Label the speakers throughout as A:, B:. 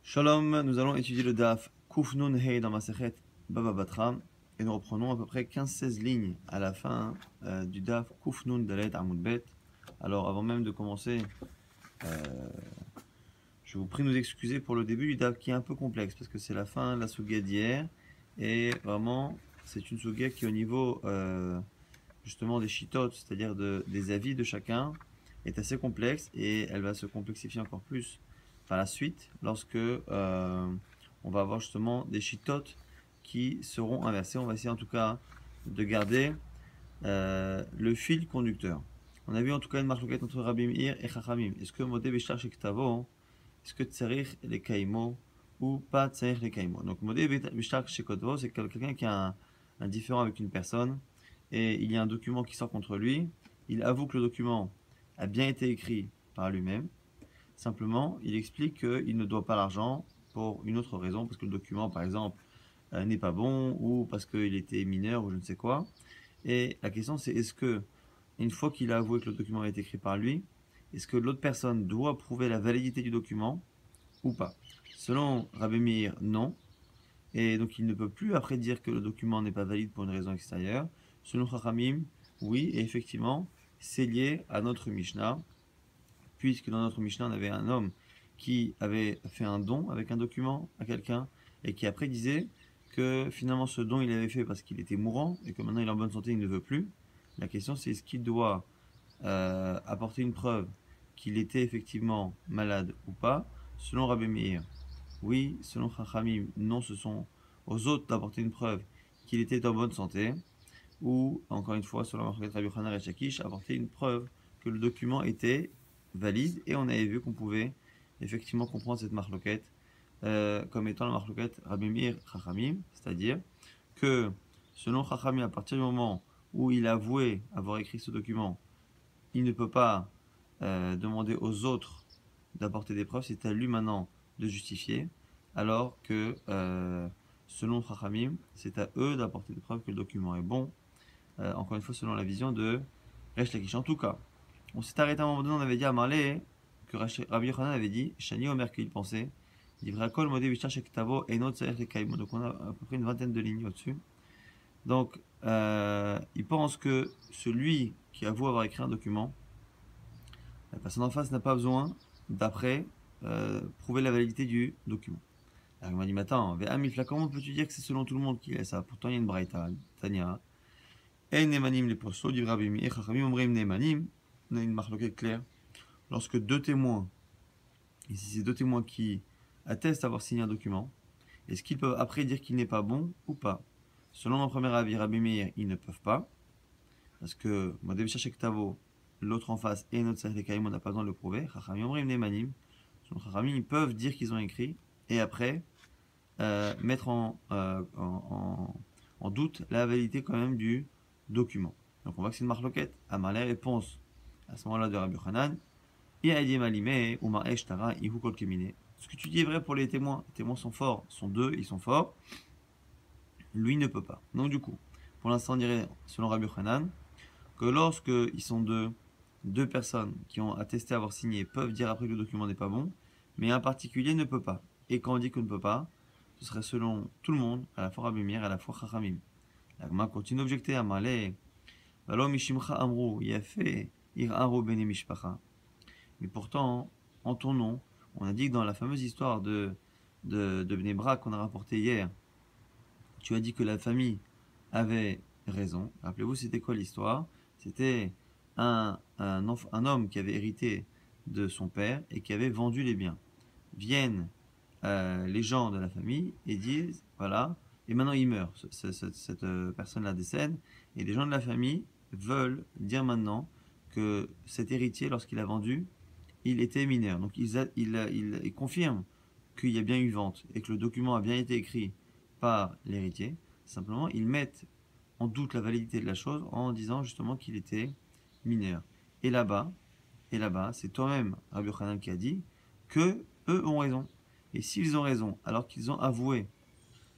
A: Shalom, nous allons étudier le Daf Kuf Nun Hey dans Masechet Baba Batra et nous reprenons à peu près 15-16 lignes à la fin du Daf Kuf Nun Dalet Amud Bet. Alors avant même de commencer, je vous prie de nous excuser pour le début du Daf qui est un peu complexe parce que c'est la fin de la Sugia d'hier et vraiment c'est une Sugia qui est au niveau justement des Shitot, c'est-à-dire des avis de chacun, est assez complexe et elle va se complexifier encore plus par la suite lorsque on va avoir justement des Shitot qui seront inversés. On va essayer en tout cas de garder le fil conducteur. On a vu en tout cas une marloquette entre Rabbi Meir et Chachamim. Est-ce que Modé Bishtar Shektavo, est-ce que Tsarich les Kaimo ou pas Tsarich les Kaimo? Donc Modé Bishtar Shektavo, c'est quelqu'un qui a un différend avec une personne et il y a un document qui sort contre lui. Il avoue que le document a bien été écrit par lui-même. Simplement, il explique qu'il ne doit pas l'argent pour une autre raison, parce que le document, par exemple, n'est pas bon, ou parce qu'il était mineur, ou je ne sais quoi. Et la question, c'est est-ce que, une fois qu'il a avoué que le document a été écrit par lui, est-ce que l'autre personne doit prouver la validité du document ou pas? Selon Rabbi Meir, non. Et donc, il ne peut plus après dire que le document n'est pas valide pour une raison extérieure. Selon Chachamim, oui, et effectivement, c'est lié à notre Mishnah, puisque dans notre Mishnah, on avait un homme qui avait fait un don avec un document à quelqu'un et qui après disait que finalement ce don il avait fait parce qu'il était mourant et que maintenant il est en bonne santé, il ne veut plus. La question c'est est-ce qu'il doit apporter une preuve qu'il était effectivement malade ou pas, selon Rabbi Meir. Oui, selon Chachamim, non, ce sont aux autres d'apporter une preuve qu'il était en bonne santé, ou encore une fois, selon Rabbi Yochanan et Shakish, apporter une preuve que le document était valide, et on avait vu qu'on pouvait effectivement comprendre cette marloquette comme étant la marloquette Rabbi Meir Chachamim, c'est-à-dire que selon Chachamim, à partir du moment où il a avoué avoir écrit ce document, il ne peut pas demander aux autres d'apporter des preuves, c'est à lui maintenant de justifier, alors que selon Chachamim, c'est à eux d'apporter des preuves que le document est bon, encore une fois selon la vision de Resh Lakish. En tout cas, on s'est arrêté à un moment donné, on avait dit à Marley que Rabbi Yochanan avait dit, Shani Omer qu'il pensait, Livrakol Modé Vishtar Shektavo et notre Saer Kaimo. Donc on a à peu près une vingtaine de lignes au-dessus. Donc il pense que celui qui avoue avoir écrit un document, la personne en face n'a pas besoin d'après prouver la validité du document. Alors il m'a dit, mais attends, comment peux-tu dire que c'est selon tout le monde qui est ça? Pourtant il y a une braïta, Tania. Et Nemanim les postos, dit Rabbi Mi, et Chachamim omrim Nemanim. On a une marloquette claire. Lorsque deux témoins, ici c'est deux témoins qui attestent avoir signé un document, est-ce qu'ils peuvent après dire qu'il n'est pas bon ou pas? Selon mon premier avis, Rabbi Meir, ils ne peuvent pas, parce que Modev Shachek Tavo, l'autre en face, et notre Sahel Karim, on n'a pas besoin de le prouver. Chachamim omrim Nemanim. Selon Chachamim, ils peuvent dire qu'ils ont écrit, et après mettre en doute la validité quand même du document. Donc on voit que c'est une marloquette. Amar la réponse à ce moment-là de Rabbi Yochanan. Ce que tu dis est vrai pour les témoins. Les témoins sont forts, sont deux, ils sont forts. Lui ne peut pas. Donc du coup, pour l'instant on dirait, selon Rabbi Yochanan, que lorsque ils sont deux personnes qui ont attesté avoir signé peuvent dire après que le document n'est pas bon, mais un particulier ne peut pas. Et quand on dit qu'on ne peut pas, ce serait selon tout le monde, à la fois Rabbi Meir et à la fois Chachamim. La Gemara continue d'objecter à Malé. Valo mishimcha amru yafe iraru bene mishpacha. Mais pourtant, en ton nom, on a dit que dans la fameuse histoire de Bnei Brak qu'on a rapporté hier, tu as dit que la famille avait raison. Rappelez-vous, c'était quoi l'histoire? C'était un homme qui avait hérité de son père et qui avait vendu les biens. Viennent les gens de la famille et disent, voilà, et maintenant il meurt, cette personne-là décède, et les gens de la famille veulent dire maintenant que cet héritier, lorsqu'il a vendu, il était mineur. Donc ils confirment qu'il y a bien eu vente et que le document a bien été écrit par l'héritier. Simplement, ils mettent en doute la validité de la chose en disant justement qu'il était mineur. Et là-bas, c'est toi-même, Rabbi Yochanan, qui a dit que eux ont raison. Et s'ils ont raison, alors qu'ils ont avoué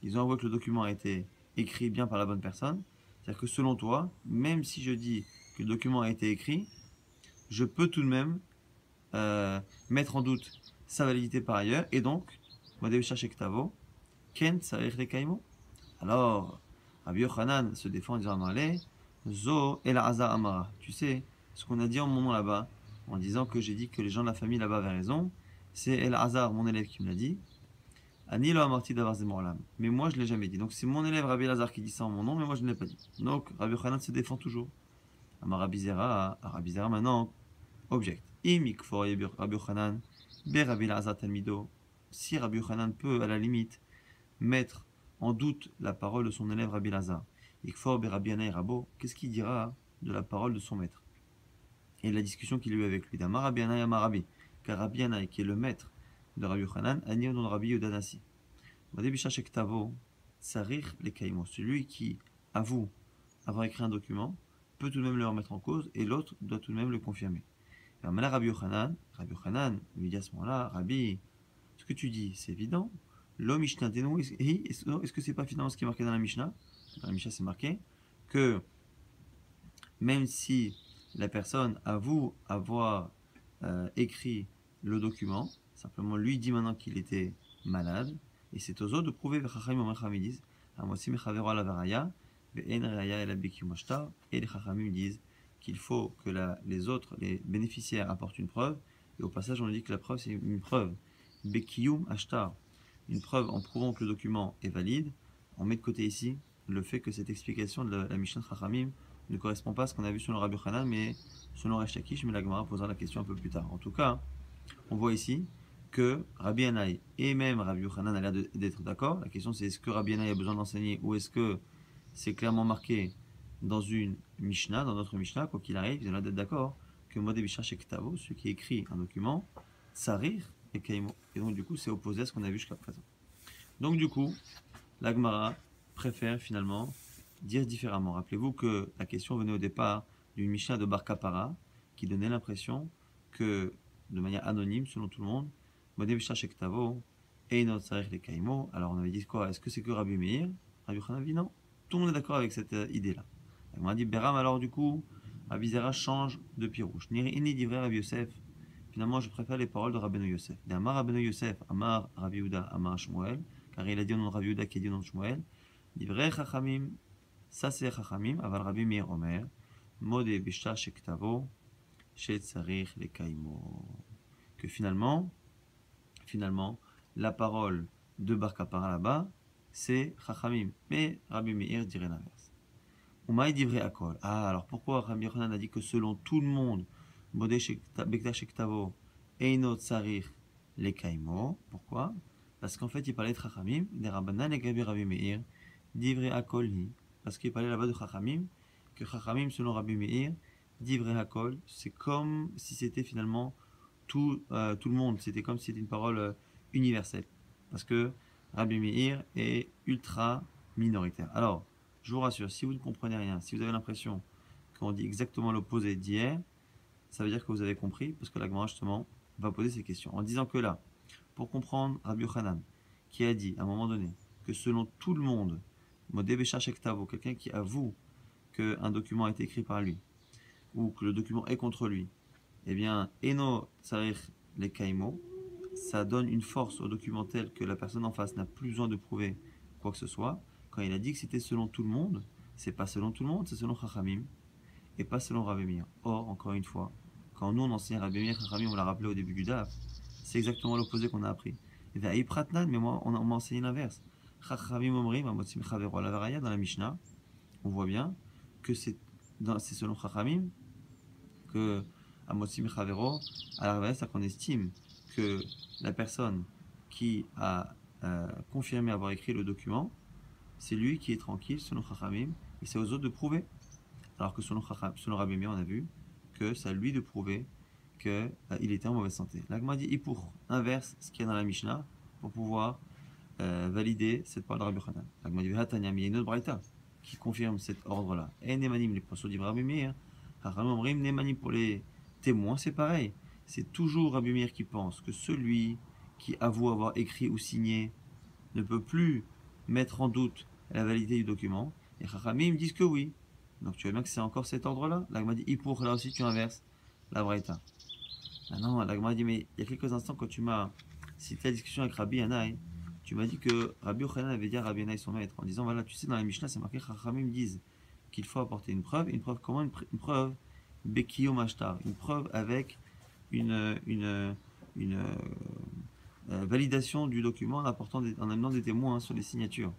A: que le document a été écrit bien par la bonne personne, c'est-à-dire que selon toi, même si je dis que le document a été écrit, je peux tout de même mettre en doute sa validité par ailleurs, et donc Modé chercher Ktavo, Ken Sarich le Kaimo. Alors, Rabbi Yochanan se défend en disant allez, Zo El Hazar Amara. Tu sais, ce qu'on a dit en mon nom là-bas, en disant que j'ai dit que les gens de la famille là-bas avaient raison, c'est El Hazar, mon élève, qui me l'a dit. Ani lo amarti d'avar zemorlam. Mais moi, je ne l'ai jamais dit. Donc, c'est mon élève Rabbi Lazar qui dit ça en mon nom, mais moi, je ne l'ai pas dit. Donc, Rabbi Yochanan se défend toujours. Amar Rabbi Zera, Rabbi Zera maintenant objecte. Imik for Rabbi Yochanan, be Rabbi Lazar talmido. Si Rabbi Yochanan peut, à la limite, mettre en doute la parole de son élève Rabbi Lazar, Ikfor be Rabbi Yanaï Rabo, qu'est-ce qu'il dira de la parole de son maître et de la discussion qu'il a eue avec lui d'Amar Rabbi Yanaï Amar Rabbi, car Rabbi Yanaï, qui est le maître de Rabbi Yochanan, a dit au nom de Rabbi Yodanasi. Celui qui avoue avoir écrit un document peut tout de même le remettre en cause et l'autre doit tout de même le confirmer. Alors maintenant Rabbi Yochanan lui dit à ce moment-là, Rabbi, ce que tu dis c'est évident. Lo Mishnah, est-ce que c'est pas finalement ce qui est marqué dans la Mishnah? Dans la Mishnah c'est marqué que même si la personne avoue avoir écrit le document, simplement lui dit maintenant qu'il était malade, et c'est aux autres de prouver, et les Chachamim disent qu'il faut que les autres, les bénéficiaires, apportent une preuve, et au passage on dit que la preuve c'est une preuve, Bekiyum Ashtar, une preuve en prouvant que le document est valide. On met de côté ici le fait que cette explication de la Mishnah Chachamim ne correspond pas à ce qu'on a vu selon Rabbi Yochanan, mais selon Resh Lakish, mais la Gemara posera la question un peu plus tard. En tout cas, on voit ici que Rabbi Yanaï et même Rabbi Yochanan a l'air d'être d'accord. La question c'est est-ce que Rabbi Yanaï a besoin d'enseigner ou est-ce que c'est clairement marqué dans une Mishnah, dans notre Mishnah, quoi qu'il arrive, ils ont l'air d'être d'accord que Modé Bishar Shektavo, celui qui écrit un document, Sarir et Kaimo. Et donc du coup c'est opposé à ce qu'on a vu jusqu'à présent. Donc du coup, la Gemara préfère finalement dire différemment. Rappelez-vous que la question venait au départ d'une Mishnah de Bar Kapara qui donnait l'impression que, de manière anonyme, selon tout le monde, Modé Bishar Shektavo, Einot Sarich le Kaimo. Alors on avait dit quoi? Est-ce que c'est que Rabbi Meir? Rabbi Yochanan dit non. Tout le monde est d'accord avec cette idée-là. On a dit Beram, alors du coup, Rabbi Zera change de pirouche. Ni divrei Rabbi Yosef. Finalement, je préfère les paroles de Rabbeinu Yosef. Amar Rabbeinu Yosef, Amar Rabbi Yehuda, Amar Shmuel, car il a dit au nom de Rabbi Yehuda qui a dit au nom de Shmuel. Divrei Chachamim, ça c'est Chachamim, aval Rabbi Meir Omer, Modé Bishar Shektavo, Shetzarich le Kaimo. Que finalement, la parole de Bar Kapara là-bas, c'est Chachamim. Mais Rabbi Meir dirait l'inverse. Umaï divrei Akol. Ah, alors pourquoi Rabbi Yochanan a dit que selon tout le monde, Modé Bekta Shektavo, Einot Sarich le Kaimo. Pourquoi? Parce qu'en fait, il parlait de Chachamim, des Rabbanan et Gabi Rabbi Meir, divrei Akol hi. Parce qu'il parlait là-bas de Chachamim, que Chachamim, selon Rabbi Meir, divrei Akol, c'est comme si c'était finalement tout le monde. C'était comme si c'était une parole universelle. Parce que Rabbi Meir est ultra minoritaire. Alors, je vous rassure, si vous ne comprenez rien, si vous avez l'impression qu'on dit exactement l'opposé d'hier, ça veut dire que vous avez compris, parce que la Gemara justement va poser ces questions. En disant que là, pour comprendre Rabbi Yochanan, qui a dit à un moment donné que selon tout le monde, Modé Bishar Shektavo, quelqu'un qui avoue qu'un document a été écrit par lui, ou que le document est contre lui, eh bien, Eno Tsarich le Kaimo, ça donne une force au document tel que la personne en face n'a plus besoin de prouver quoi que ce soit. Quand il a dit que c'était selon tout le monde, c'est pas selon tout le monde, c'est selon Chachamim, et pas selon Rabbi Meir. Or, encore une fois, quand nous on enseigne Rabbi Meir, Chachamim, on l'a rappelé au début du DAF, c'est exactement l'opposé qu'on a appris. Et bien, Pratnan, mais moi, on m'a enseigné l'inverse. Chachamim Omrim, Amotzim Chavero Lavaraya, dans la Mishnah, on voit bien que c'est selon Chachamim que Amotzim Chavero, à la Lavaraya, c'est qu'on estime que la personne qui a confirmé avoir écrit le document, c'est lui qui est tranquille selon Chachamim, et c'est aux autres de prouver. Alors que selon Rabbi Meir, on a vu que c'est à lui de prouver qu'il était en mauvaise santé. Là, Gemara dit Hippour, inverse ce qu'il y a dans la Mishnah pour pouvoir valider cette parole de Rabbi Yochanan. Là, Gemara dit Hatanya, mais il y a une autre braïta qui confirme cet ordre-là. Et Nemanim, les poissons du Rabbi Meir, Chachamim Omrim, Nemanim pour les témoins, c'est pareil. C'est toujours Rabbi Meir qui pense que celui qui avoue avoir écrit ou signé ne peut plus mettre en doute la validité du document. Et Chachamim disent que oui. Donc tu vois bien que c'est encore cet ordre-là. La Gemara dit Hippour, là aussi tu inverses la braïta. Maintenant, la Gemara dit mais il y a quelques instants quand tu m'as si tu as discussion avec Rabbi Yanaï, tu m'as dit que Rabbi Yochanan avait dit à Rabbi Yanaï son maître, en disant, voilà, tu sais, dans la Mishnah, c'est marqué, Chachamim disent qu'il faut apporter une preuve comment une preuve Bekiyo Mashtar, une preuve avec une validation du document en amenant des témoins sur les signatures.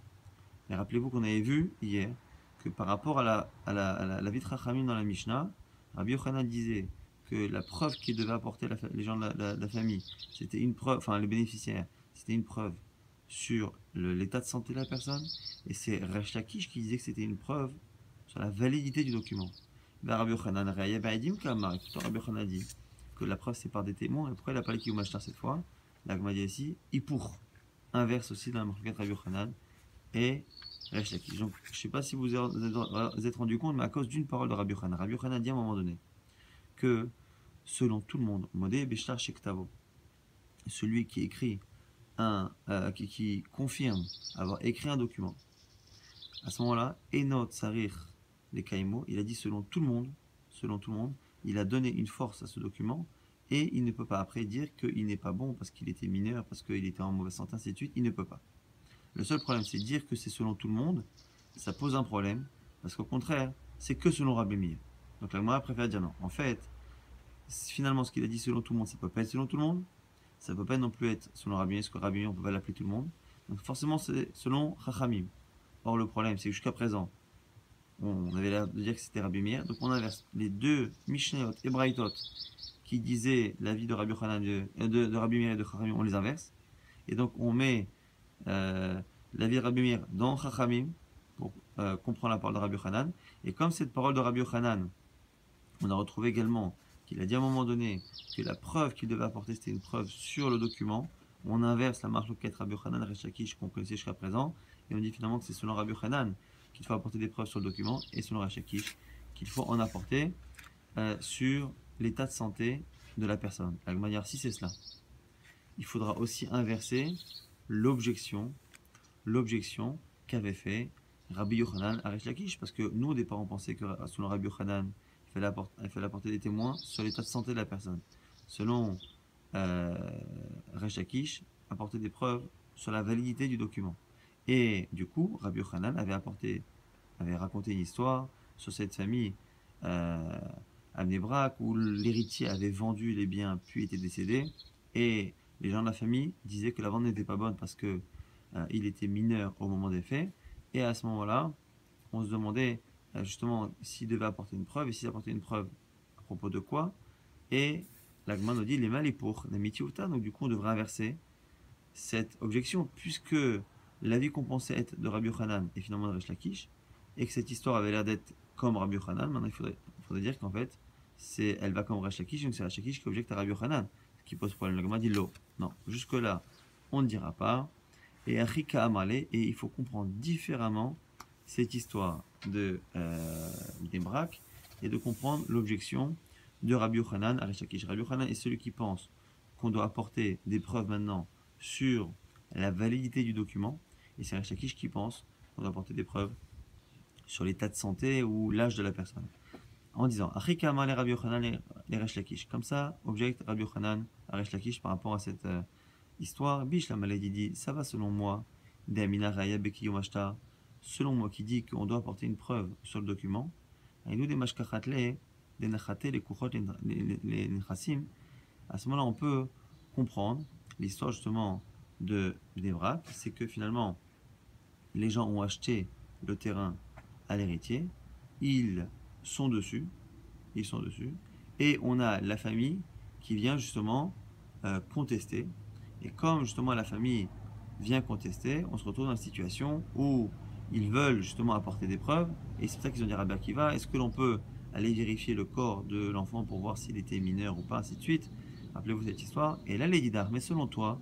A: Et rappelez-vous qu'on avait vu hier que par rapport à la vie de Chachamim dans la Mishnah, Rabbi Yochanan disait que la preuve qu'il devait apporter les gens de la famille, c'était une preuve, enfin les bénéficiaires, c'était une preuve sur l'état de santé de la personne, et c'est Resh Lakish qui disait que c'était une preuve sur la validité du document. Rabbi Yochanan a dit que la preuve c'est par des témoins, et pourquoi il a parlé Kiyum Ashtar cette fois? La Gemara dit ici, Ipour, inverse aussi dans la marquette Rabbi Yochanan, et Resh Lakish. Donc je ne sais pas si vous vous êtes rendu compte, mais à cause d'une parole de Rabbi Yochanan a dit à un moment donné que selon tout le monde, Modé Beshtar Shektavo, celui qui écrit qui confirme avoir écrit un document, à ce moment-là, Enot Sarir les Kaimo, il a dit selon tout le monde, il a donné une force à ce document et il ne peut pas après dire qu'il n'est pas bon parce qu'il était mineur, parce qu'il était en mauvaise santé, ainsi de suite, il ne peut pas. Le seul problème, c'est dire que c'est selon tout le monde, ça pose un problème, parce qu'au contraire, c'est que selon Rabbi Meir. Donc la Gemara préfère dire non. En fait, finalement, ce qu'il a dit selon tout le monde, ça ne peut pas être selon tout le monde, ça ne peut pas non plus être selon Rabbi Meir, parce que Rabbi Meir, on ne peut pas l'appeler tout le monde. Donc forcément, c'est selon Chachamim. Or, le problème, c'est que jusqu'à présent, on avait l'air de dire que c'était Rabbi Meir, donc on inverse les deux Mishnayot et Braithot qui disaient l'avis de Rabbi Yochanan, de Rabbi Meir et de Chachamim, on les inverse. Et donc on met l'avis de Rabbi Meir dans Chachamim pour comprendre la parole de Rabbi Yochanan. Et comme cette parole de Rabbi Yochanan, on a retrouvé également qu'il a dit à un moment donné que la preuve qu'il devait apporter c'était une preuve sur le document, on inverse la marche loquette Rabbi Yochanan Resh Lakish qu'on connaissait jusqu'à présent, et on dit finalement que c'est selon Rabbi Yochanan qu'il faut apporter des preuves sur le document, et selon Resh Lakish qu'il faut en apporter sur l'état de santé de la personne. De la manière, si c'est cela, il faudra aussi inverser l'objection qu'avait fait Rabbi Yochanan à Resh Lakish, parce que nous au départ on pensait que selon Rabbi Yochanan il fallait apporter des témoins sur l'état de santé de la personne. Selon Resh Lakish, apporter des preuves sur la validité du document. Et du coup, Rabbi Yochanan avait raconté une histoire sur cette famille à Bnei Brak où l'héritier avait vendu les biens puis était décédé, et les gens de la famille disaient que la vente n'était pas bonne parce que il était mineur au moment des faits, et à ce moment-là, on se demandait justement s'il devait apporter une preuve, et s'il apportait une preuve à propos de quoi, et la Gemara nous dit les mal et pour donc du coup on devrait inverser cette objection, puisque l'avis qu'on pensait être de Rabbi Yochanan est finalement de Resh Lakish, et que cette histoire avait l'air d'être comme Rabbi Yochanan, maintenant il faudrait dire qu'en fait elle va comme Resh Lakish, donc c'est Resh Lakish qui objecte à Rabbi Yochanan, ce qui pose problème. La Gemara dit l'eau. Non, jusque là on ne dira pas. Et Achika Amale, et il faut comprendre différemment cette histoire de Brak et de comprendre l'objection de Rabbi Yochanan à Resh Lakish. Rabbi Yochanan est celui qui pense qu'on doit apporter des preuves maintenant sur la validité du document, et c'est Resh Lakish qui pense qu'on doit apporter des preuves sur l'état de santé ou l'âge de la personne. En disant Achika Amale Rabbi Yochanan les Resh Lakish. Comme ça, objecte Rabbi Yochanan à Resh Lakish par rapport à cette histoire. Bish la maladie dit ça va selon moi, Deamina Raya Bekiyo Mashtar, selon moi qui dit qu'on doit apporter une preuve sur le document. Aïnou des Mashkachatle, des Nachate, les Kuchot, les Nechasim. À ce moment-là, on peut comprendre l'histoire justement de Bnei-Brak, c'est que finalement, les gens ont acheté le terrain à l'héritier, ils sont dessus, et on a la famille qui vient justement contester. Et comme justement la famille vient contester, on se retrouve dans une situation où ils veulent justement apporter des preuves, et c'est pour ça qu'ils ont dit à Rabbi Akiva, est-ce que l'on peut aller vérifier le corps de l'enfant pour voir s'il était mineur ou pas, ainsi de suite. Rappelez-vous cette histoire. Et là, les Didar, mais selon toi,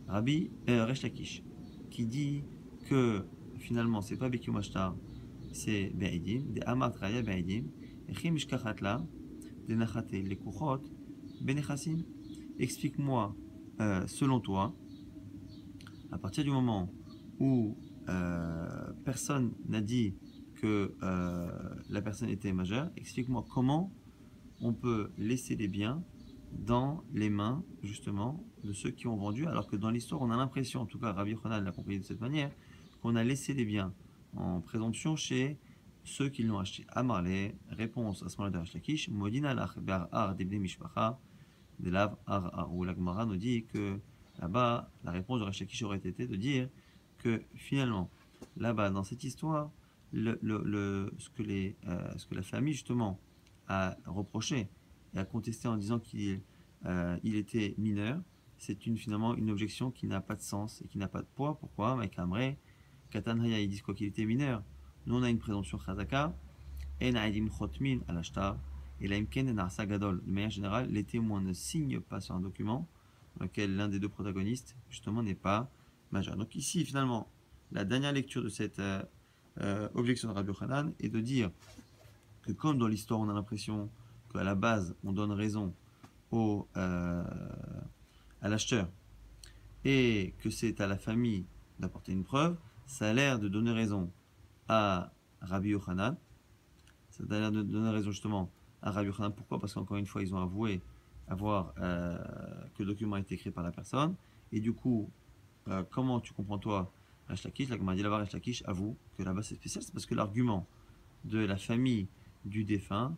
A: Resh Lakish, qui dit que finalement c'est pas Bekium Ashtar, c'est Be'edim, des Amat Raya Be'edim, et Chim Ishkachatla, des Nachate, les Kuchot, Benechassim. Explique-moi, selon toi, à partir du moment où personne n'a dit que la personne était majeure, explique-moi comment on peut laisser les biens dans les mains, justement, de ceux qui ont vendu, alors que dans l'histoire, on a l'impression, en tout cas, Rabbi Yochanan l'a compris de cette manière, qu'on a laissé les biens en présomption chez ceux qui l'ont acheté. Amarle, réponse à ce moment-là de Resh Lakish, Modina lach be'ar debne mishpacha, de lav ar, où la Gemara nous dit que là-bas, la réponse de Resh Lakish aurait été de dire que finalement, là-bas, dans cette histoire, ce que la famille, justement, a reproché et a contesté en disant qu'il était mineur, c'est finalement une objection qui n'a pas de sens et qui n'a pas de poids. Pourquoi? Avec Amré, Katan Haya, ils disent quoi qu'il était mineur. Nous, on a une présomption Chazaka, En Aidim Chotmin al Ashtar, et la Imken Narsa Gadol. De manière générale, les témoins ne signent pas sur un document dans lequel l'un des deux protagonistes, justement, n'est pas majeur. Donc, ici, finalement, la dernière lecture de cette objection de Rabbi Yochanan est de dire que, comme dans l'histoire, on a l'impression qu'à la base, on donne raison à l'acheteur et que c'est à la famille d'apporter une preuve, ça a l'air de donner raison à Rabbi Yochanan. Ça a l'air de donner raison justement à Rabbi Yochanan. Pourquoi? Parce qu'encore une fois, ils ont avoué avoir que le document a été écrit par la personne. Et du coup, comment tu comprends toi Resh Lakish? La Gemara dit là-bas, Resh Lakish avoue que là-bas c'est spécial, c'est parce que l'argument de la famille du défunt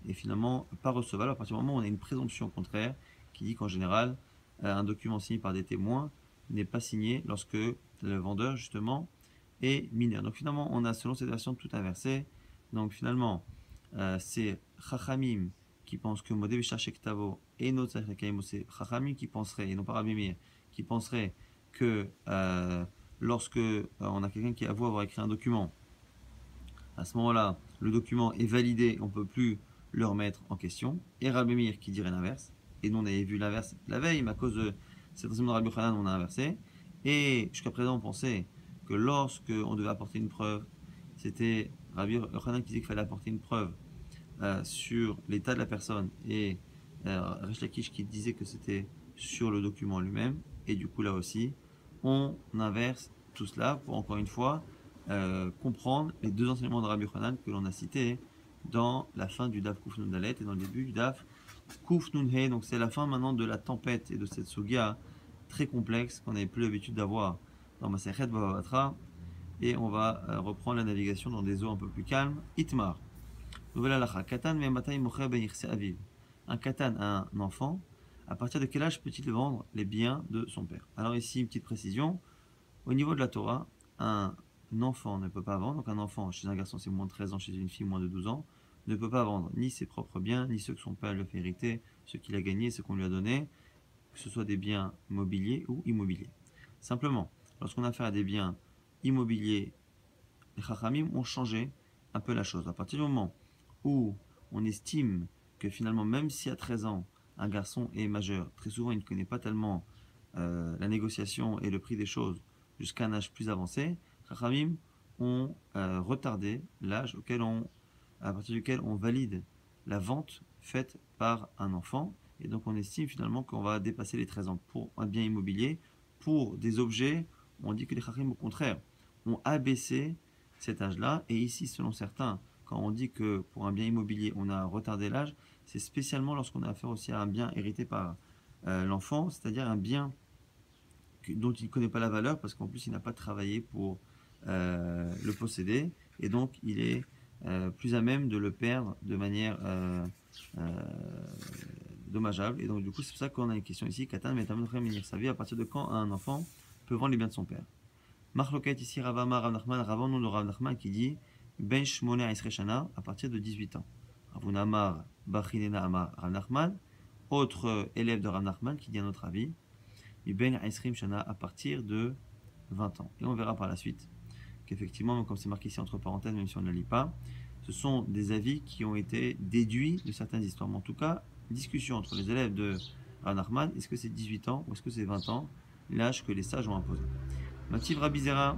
A: est finalement pas recevable à partir du moment où on a une présomption contraire qui dit qu'en général, un document signé par des témoins n'est pas signé lorsque le vendeur justement est mineur. Donc finalement, on a selon cette version tout inversé. Donc finalement, c'est Chachamim qui pense que Modé Bishachek Tavo et notre c'est Chachamim qui penserait, et non pas Rabbi Meir, qui penserait que lorsque on a quelqu'un qui avoue avoir écrit un document, à ce moment-là, le document est validé, on ne peut plus le remettre en question. Et Rabbi Meir qui dirait l'inverse. Et nous, on avait vu l'inverse la veille, mais à cause de cet enseignement de Rabbi Yochanan, on a inversé. Et jusqu'à présent, on pensait que lorsque on devait apporter une preuve, c'était Rabbi Yochanan qui disait qu'il fallait apporter une preuve sur l'état de la personne et Resh Lakish qui disait que c'était sur le document lui-même. Et du coup, là aussi, on inverse tout cela pour encore une fois comprendre les deux enseignements de Rabbi Yochanan que l'on a cités dans la fin du Daf Kuf Nun Dalet et dans le début du Daf Kuf Nun He. Donc c'est la fin maintenant de la tempête et de cette sogia très complexe qu'on n'avait plus l'habitude d'avoir dans Masechet Bava Batra. Et on va reprendre la navigation dans des eaux un peu plus calmes. Itmar. Nouvelle halakha. Katan me'matay mocher ben yichse aviv. Un katan, un enfant, à partir de quel âge peut-il vendre les biens de son père? Alors ici, une petite précision. Au niveau de la Torah, un enfant ne peut pas vendre. Donc un enfant chez un garçon, c'est moins de 13 ans, chez une fille, moins de 12 ans, ne peut pas vendre ni ses propres biens, ni ceux que son père lui a fait hériter, ceux qu'il a gagnés, ceux qu'on lui a donnés, que ce soit des biens mobiliers ou immobiliers. Simplement, lorsqu'on a affaire à des biens immobiliers, les Chachamim ont changé un peu la chose. À partir du moment où on estime que finalement, même si à 13 ans, un garçon est majeur, très souvent il ne connaît pas tellement la négociation et le prix des choses jusqu'à un âge plus avancé, Chachamim ont retardé l'âge à partir duquel on valide la vente faite par un enfant. Et donc on estime finalement qu'on va dépasser les 13 ans pour un bien immobilier. Pour des objets, on dit que les Chachamim au contraire ont abaissé cet âge-là. Et ici, selon certains, quand on dit que pour un bien immobilier, on a retardé l'âge, c'est spécialement lorsqu'on a affaire aussi à un bien hérité par l'enfant, c'est-à-dire un bien dont il ne connaît pas la valeur, parce qu'en plus, il n'a pas travaillé pour le posséder, et donc il est plus à même de le perdre de manière dommageable. Et donc, du coup, c'est pour ça qu'on a une question ici, Katan, sa vie, à partir de quand un enfant peut vendre les biens de son père? Marloket ici, Ravama, Rav Nachman, Ravon de Rav Nachman qui dit Ben Shmone Aisreshana à partir de 18 ans. Ravunamar, Bachinena Amar, Rav Nachman, autre élève de Rav Nachman qui dit un autre avis, Ben Aisrim Shana à partir de 20 ans. Et on verra par la suite qu'effectivement, comme c'est marqué ici entre parenthèses, même si on ne la lit pas, ce sont des avis qui ont été déduits de certaines histoires. Mais en tout cas, discussion entre les élèves de Rav Nachman, est-ce que c'est 18 ans ou est-ce que c'est 20 ans, l'âge que les sages ont imposé. Mativ Rabizera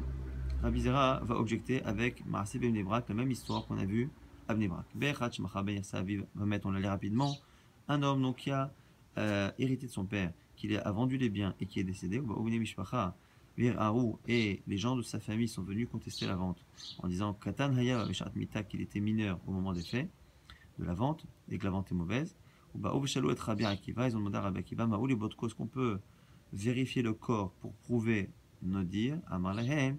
A: va objecter avec Maaseh ben Bnei-Brak, la même histoire qu'on a vue à Bnei-Brak. Be'echad shemacha ben Yirsa aviv, va mettre, on l'a lu rapidement, un homme donc, qui a hérité de son père, qui a vendu les biens et qui est décédé, et les gens de sa famille sont venus contester la vente en disant Katan Haya Beshat Mita, qu'il était mineur au moment des faits de la vente et que la vente est mauvaise. Bah, Oveshalou et Rabbi Akiva, ils ont demandé à Rabbi Akiva, Maoul et Botko, est-ce qu'on peut vérifier le corps pour prouver nos dires? Amar Lahem,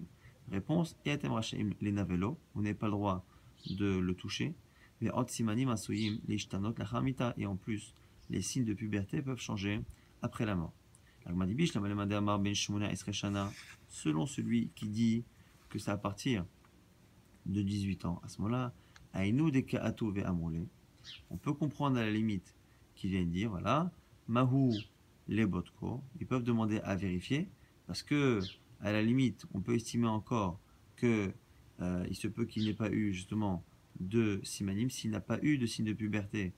A: réponse, et Atem Rachaim les Navelo, vous n'avez pas le droit de le toucher. Mais Otsimanim Asoyim, les Ishtanot, la Hamita, et en plus, les signes de puberté peuvent changer après la mort. Selon celui qui dit que c'est à partir de 18 ans, à ce moment-là, on peut comprendre à la limite qu'ils viennent dire, voilà, Mahou les botko, ils peuvent demander à vérifier, parce que à la limite, on peut estimer encore que il se peut qu'il n'ait pas eu justement de simanim, s'il n'a pas eu de signe de puberté,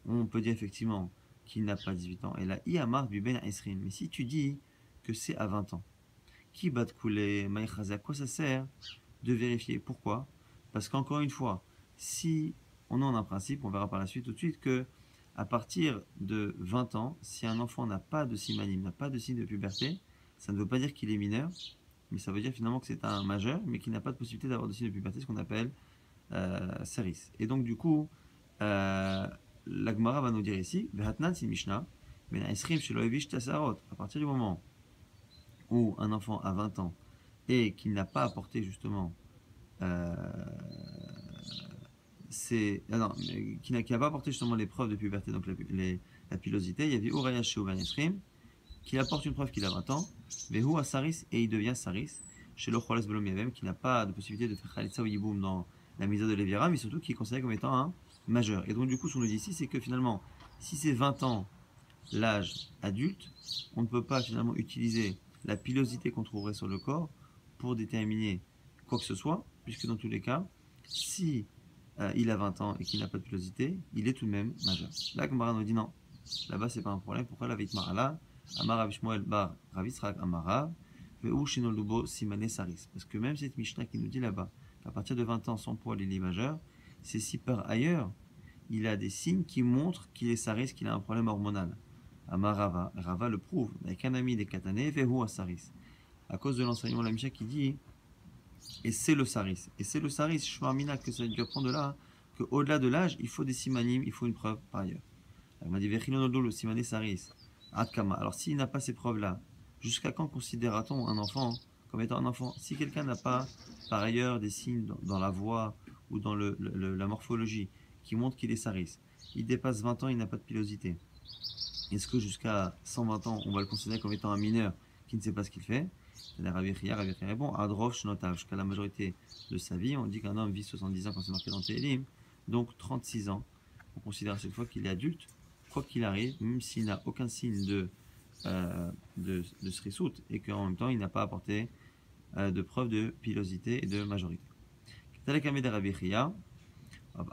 A: on peut dire effectivement qu'il n'a pas 18 ans. Et là, Iamar biben esrin. Mais si tu dis que c'est à 20 ans, qui bat couler, maïchaza, à quoi ça sert de vérifier? Pourquoi? Parce qu'encore une fois, si on en a un principe, on verra par la suite tout de suite que à partir de 20 ans, si un enfant n'a pas de simanim, n'a pas de signe de puberté, ça ne veut pas dire qu'il est mineur, mais ça veut dire finalement que c'est un majeur, mais qui n'a pas de possibilité d'avoir de signe de puberté, ce qu'on appelle saris. Et donc du coup, la Gemara va nous dire ici, Vehatnan c'est Mishnah, Ben Esrim chez Loevish Tasarot, à partir du moment où un enfant a 20 ans et qu'il n'a pas apporté justement qui n'a pas apporté justement les preuves de puberté, donc la pilosité, il y avait Uraya chez Ben Esrim, qui apporte une preuve qu'il a 20 ans, Vehu a Saris, et il devient Saris, chez le Choles Belom Yavem, qui n'a pas de possibilité de faire Khalitsa ou Yiboum dans la mise de Lévira, mais surtout qui est considéré comme étant un majeur. Et donc du coup, ce qu'on nous dit ici, c'est que finalement, si c'est 20 ans l'âge adulte, on ne peut pas finalement utiliser la pilosité qu'on trouverait sur le corps pour déterminer quoi que ce soit, puisque dans tous les cas, si il a 20 ans et qu'il n'a pas de pilosité, il est tout de même majeur. Là, Gemara nous dit non, là-bas c'est pas un problème. Pourquoi la Vitmara là? Amar Rav Shmuel bar Rav Yitzchak Amarav Ve'u Shino Lubo Simane Saris. Parce que même cette Mishnah qui nous dit là-bas qu'à partir de 20 ans, son poil il est majeur, c'est si par ailleurs il a des signes qui montrent qu'il est Saris, qu'il a un problème hormonal. Amar Rava, Rava le prouve, avec un ami des Katané, Ve'u Saris. À cause de l'enseignement de la Mishnah qui dit, et c'est le Saris. Et c'est le Saris, Shmarmina, que ça dû apprendre de là, qu'au-delà de l'âge, il faut des simanim, il faut une preuve par ailleurs. Elle m'a dit, Vechilonodou, le Simane Saris. Adkama. Alors s'il n'a pas ces preuves-là, jusqu'à quand considère-t-on un enfant comme étant un enfant? Si quelqu'un n'a pas par ailleurs des signes dans la voix ou dans la morphologie qui montrent qu'il est saris, il dépasse 20 ans, il n'a pas de pilosité. Est-ce que jusqu'à 120 ans, on va le considérer comme étant un mineur qui ne sait pas ce qu'il fait? Rabbi Chia répond, Adrov Shnotav, jusqu'à la majorité de sa vie, on dit qu'un homme vit 70 ans quand c'est marqué dans Télim, donc 36 ans. On considère à cette fois qu'il est adulte, quoi qu'il arrive, même s'il n'a aucun signe de srisout et qu'en même temps il n'a pas apporté de preuve de pilosité et de majorité. À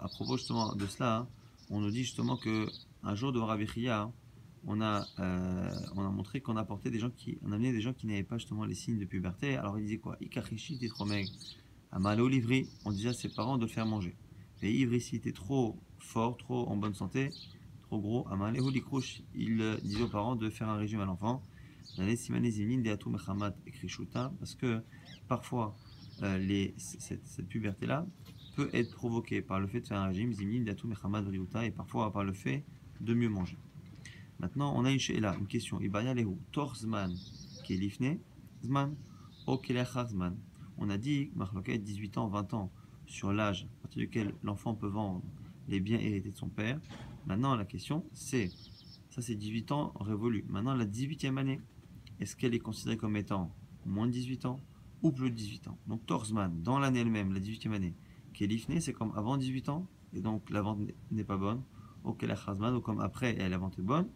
A: propos justement de cela, on nous dit justement que un jour devant Rabbi Chia, on a montré qu'on apportait on amenait des gens qui n'avaient pas justement les signes de puberté. Alors il disait quoi? Ikachishi était trop maigre. Amalo l'ivri, on disait à ses parents de le faire manger. Et ivri s'il était trop fort, trop en bonne santé, trop gros, Amalehu likrouch, il disait aux parents de faire un régime à l'enfant. Parce que parfois cette puberté-là peut être provoquée par le fait de faire un régime, et parfois par le fait de mieux manger. Maintenant, on a une question. Torzman qui est lifne, zman, zman. On a dit, 18 ans, 20 ans, sur l'âge à partir duquel l'enfant peut vendre les biens hérités de son père. Maintenant, la question, c'est 18 ans révolus. Maintenant, la 18e année, est-ce qu'elle est considérée comme étant moins de 18 ans ou plus de 18 ans? Donc, Torzman, dans l'année elle-même, la 18e année, qui est lifne, c'est comme avant 18 ans, et donc la vente n'est pas bonne. Ou comme après, et la vente est bonne.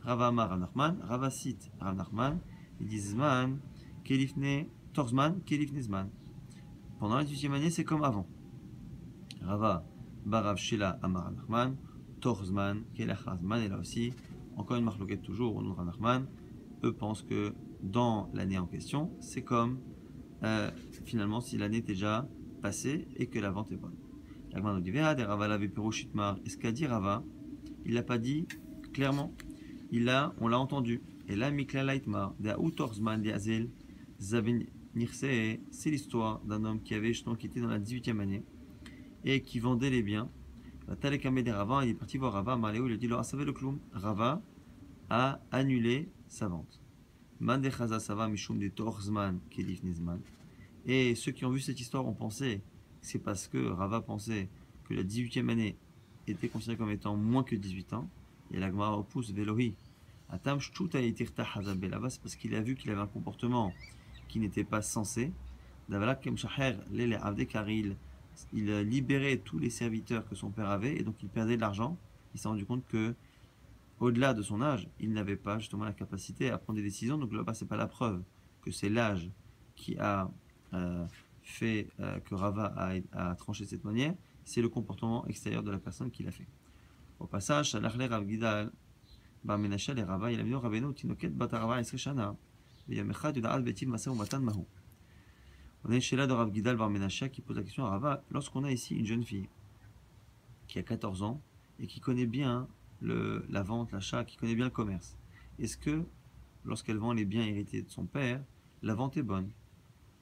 A: Rava Amar Rav Nachman, Rava cite Rav Nachman, il dit Zman, Kelifne, Torzman, Kelifne Zman. Pendant la 18e année, c'est comme avant. Rava Barav Shela Amar Rav Nachman, Torzman, Kelachazman, et là aussi, encore une marloquette toujours au nom de Rav Nachman, eux pensent que dans l'année en question, c'est comme finalement si l'année est déjà passée et que la vente est bonne. L'Agma nous dit Rava l'avait Perushitmar. Est-ce qu'a dit Rava? Il l'a pas dit clairement. On l'a entendu. Et là, Mikla Laitmar, de Autorzman Diazel, Zaben Nirse, c'est l'histoire d'un homme qui avait justement quitté dans la 18e année et qui vendait les biens. Talekame des Rava, il est parti voir Rava, Maléo, il a dit le Asavé le Kloum. Rava a annulé sa vente. Mande Chaza Sava Mishum de Torzman Kedif Nizman. Et ceux qui ont vu cette histoire ont pensé que c'est parce que Rava pensait que la 18e année était considérée comme étant moins que 18 ans. Et la Gemara oppose Velohi. Atam Shtuta Yitirta Hazabé. Là-bas, c'est parce qu'il a vu qu'il avait un comportement qui n'était pas censé. Davala Kem Shaher Lele Avde, car il libérait tous les serviteurs que son père avait et donc il perdait de l'argent. Il s'est rendu compte que au-delà de son âge, il n'avait pas justement la capacité à prendre des décisions. Donc là-bas, c'est pas la preuve que c'est l'âge qui a fait que Rava a tranché de cette manière, c'est le comportement extérieur de la personne qui l'a fait. Au passage, Shalachle Rav Gidal, Bar Menashe et Rava, il a dit Rabbeinu Tinoket Bat Rava Esre Shana, V'yom Echad Yudaat Betiv Maseh Umatan Mahu. On est chez là de Rav Gidal Bar Menashe qui pose la question à Rava, lorsqu'on a ici une jeune fille qui a 14 ans et qui connaît bien la vente, l'achat, qui connaît bien le commerce, est-ce que lorsqu'elle vend les biens hérités de son père, la vente est bonne?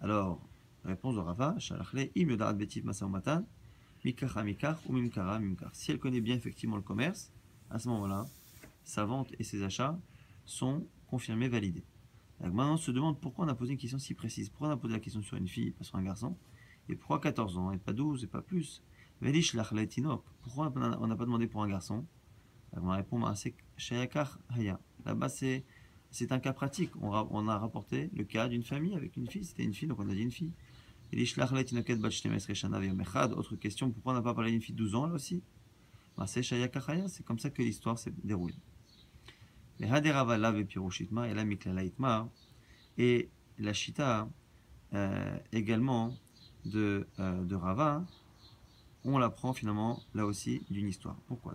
A: Alors, réponse de Rava, Shalachle, im yodaat betiv masaumatan, mikach mikach ou mimkara mimkar. Si elle connaît bien effectivement le commerce, à ce moment-là, sa vente et ses achats sont confirmés, validés. Donc maintenant, on se demande pourquoi on a posé une question si précise. Pourquoi on a posé la question sur une fille et pas sur un garçon? Et pourquoi 14 ans et pas 12 et pas plus? Velish lachle tinok. Pourquoi on n'a pas demandé pour un garçon? On va répondre à Shayakar Haya. Là-bas, c'est un cas pratique. On a rapporté le cas d'une famille avec une fille. C'était une fille, donc on a dit une fille. Autre question, pourquoi on n'a pas parlé d'une fille de 12 ans là aussi? C'est Shayakar Haya, c'est comme ça que l'histoire s'est déroulée. Et la Shita également de Rava, on l'apprend finalement là aussi d'une histoire. Pourquoi?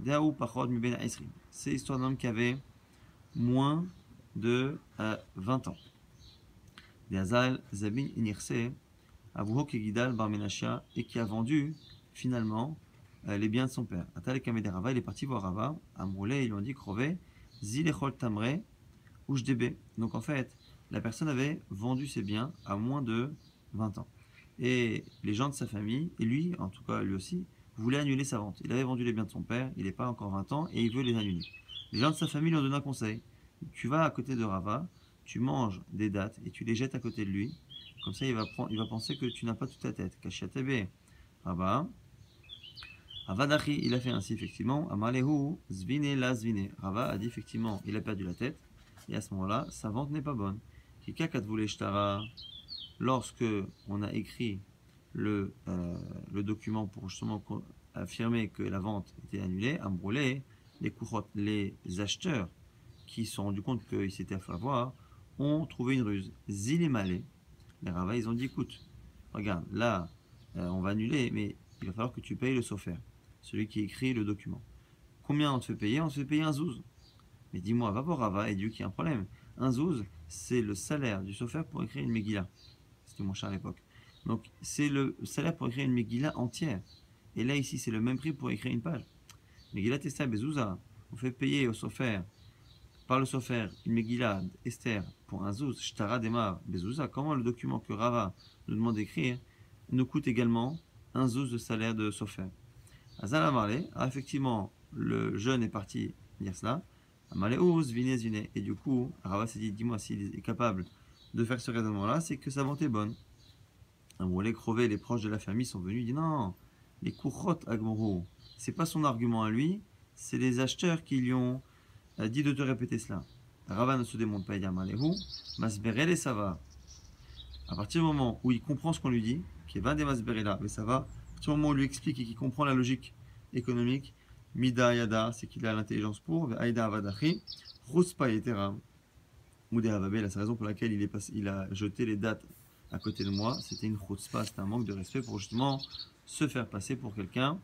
A: C'est l'histoire d'un homme qui avait moins de 20 ans. Azal Zabin Inirse, Avuho Kegidal Bar Menasha, et qui a vendu finalement les biens de son père. Atal Kamede Rava, il est parti voir Rava, Amroulé, ils lui ont dit Krové, Zilechol Tamre, Ujdebe. Donc en fait, la personne avait vendu ses biens à moins de 20 ans. Et les gens de sa famille, et lui, en tout cas lui aussi, voulaient annuler sa vente. Il avait vendu les biens de son père, il n'est pas encore 20 ans, et il veut les annuler. Les gens de sa famille lui ont donné un conseil. Tu vas à côté de Rava, tu manges des dattes et tu les jettes à côté de lui. Comme ça, il va penser que tu n'as pas toute ta tête. Kashatebe, Rava. Avadachi, il a fait ainsi effectivement. Amalehu, Zvine la Zvine. Rava a dit effectivement, il a perdu la tête. Et à ce moment-là, sa vente n'est pas bonne. Kikakat voulait shtara. Lorsque on a écrit le document pour justement affirmer que la vente était annulée, Ambrolé, les acheteurs qui se sont rendus compte qu'ils s'étaient fait avoir ont trouvé une ruse. Zilémalé, les Rava, ils ont dit écoute, regarde, là, on va annuler, mais il va falloir que tu payes le sofer, celui qui écrit le document. Combien on te fait payer? On te fait payer un zouz. Mais dis-moi, va voir Rava et dis qu'il y a un problème. Un zouz, c'est le salaire du sofer pour écrire une Megillah. C'était moins cher à l'époque. Donc, c'est le salaire pour écrire une Megillah entière. Et là, ici, c'est le même prix pour écrire une page. Megillah Esther Bezouza, on fait payer au sofer, par le sofer, une Megillah Esther pour un zouz, Shtara Demar Bezouza. Comment le document que Rava nous demande d'écrire nous coûte également un zouz de salaire de sofer? Azal Amarle, effectivement, le jeune est parti dire cela. Amarle Ouz, Vine Zine. Et du coup, Rava s'est dit, dis-moi s'il est capable de faire ce raisonnement-là, c'est que sa vente est bonne. Bon, les crevés, les proches de la famille sont venus, ils disent non, les Kuchot Agmoro, c'est pas son argument à lui, c'est les acheteurs qui lui ont dit de te répéter cela. Rava ne se démonte pas, il dit Amalehu, Masberel et ça va. À partir du moment où il comprend ce qu'on lui dit, qui est 20 des Masberela, mais ça va, à partir du moment où on lui explique et qu'il comprend la logique économique, Mida Yada, c'est qu'il a l'intelligence pour, Aïda Avadachi, Ruspa Yetera, Moudé Avabé, c'est la raison pour laquelle il a jeté les dates à côté de moi, c'était une chutzpah, c'était un manque de respect pour justement se faire passer pour quelqu'un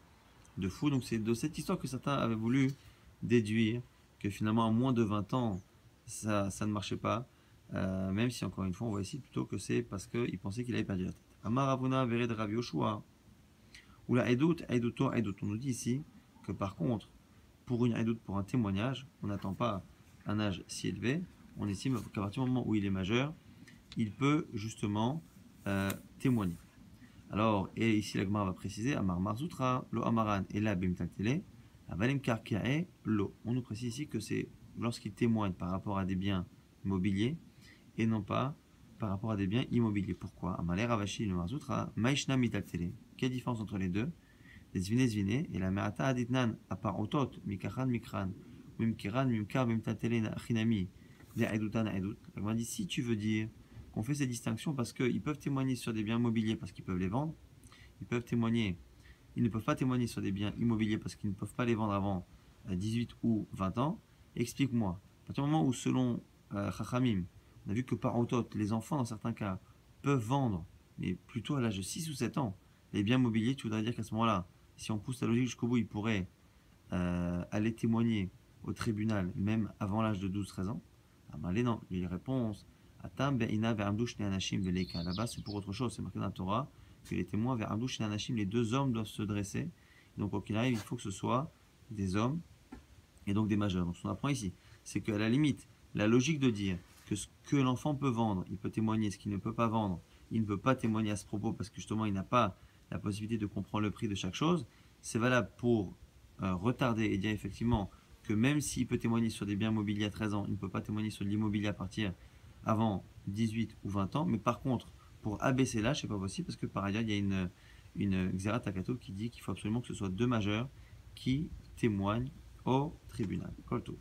A: de fou. Donc c'est de cette histoire que certains avaient voulu déduire que finalement à moins de 20 ans, ça ne marchait pas, même si encore une fois on voit ici plutôt que c'est parce qu'il pensait qu'il avait perdu la tête. Amar Ravuna Vered Rav Yoshua, ou la Edut, Eduto, Edut. On nous dit ici que par contre, pour une Edut, pour un témoignage, on n'attend pas un âge si élevé, on estime qu'à partir du moment où il est majeur, il peut justement témoigner. Alors, et ici la Gemara va préciser, Amar Marzoutra, lo Amaran, et la Bimtaltele, Avalim Karkae, lo. On nous précise ici que c'est lorsqu'il témoigne par rapport à des biens immobiliers et non pas par rapport à des biens immobiliers. Pourquoi Amaler Ravashi, le Marzoutra, Maishna Mitaltele. Quelle différence entre les deux? Les zvine zvine, et la Merata Aditnan, à part Otot, Mikachan Mikran, Mimkiran, Mimkar, Mimtaltele, Achinami, les Aedutan Aedut. La Gemara dit, si tu veux dire qu'on fait ces distinctions parce qu'ils peuvent témoigner sur des biens immobiliers parce qu'ils peuvent les vendre, ils peuvent témoigner, ils ne peuvent pas témoigner sur des biens immobiliers parce qu'ils ne peuvent pas les vendre avant 18 ou 20 ans. Explique-moi, à partir du moment où selon Chachamim, on a vu que par autot, les enfants dans certains cas peuvent vendre, mais plutôt à l'âge de 6 ou 7 ans, les biens immobiliers, tu voudrais dire qu'à ce moment-là, si on pousse la logique jusqu'au bout, ils pourraient aller témoigner au tribunal même avant l'âge de 12-13 ans. Ah ben allez, non, les réponses là-bas, c'est pour autre chose. C'est marqué dans la Torah que les témoins vers Amdouch et Anashim, les deux hommes doivent se dresser. Donc, quoi qu'il arrive, il faut que ce soit des hommes et donc des majeurs. Donc, ce qu'on apprend ici, c'est qu'à la limite, la logique de dire que ce que l'enfant peut vendre, il peut témoigner, ce qu'il ne peut pas vendre, il ne peut pas témoigner à ce propos parce que justement, il n'a pas la possibilité de comprendre le prix de chaque chose. C'est valable pour retarder et dire effectivement que même s'il peut témoigner sur des biens immobiliers à 13 ans, il ne peut pas témoigner sur de l'immobilier à partir avant 18 ou 20 ans, mais par contre, pour abaisser l'âge, c'est pas possible parce que par ailleurs, il y a une Xerat Takato qui dit qu'il faut absolument que ce soit deux majeurs qui témoignent au tribunal. Kolto.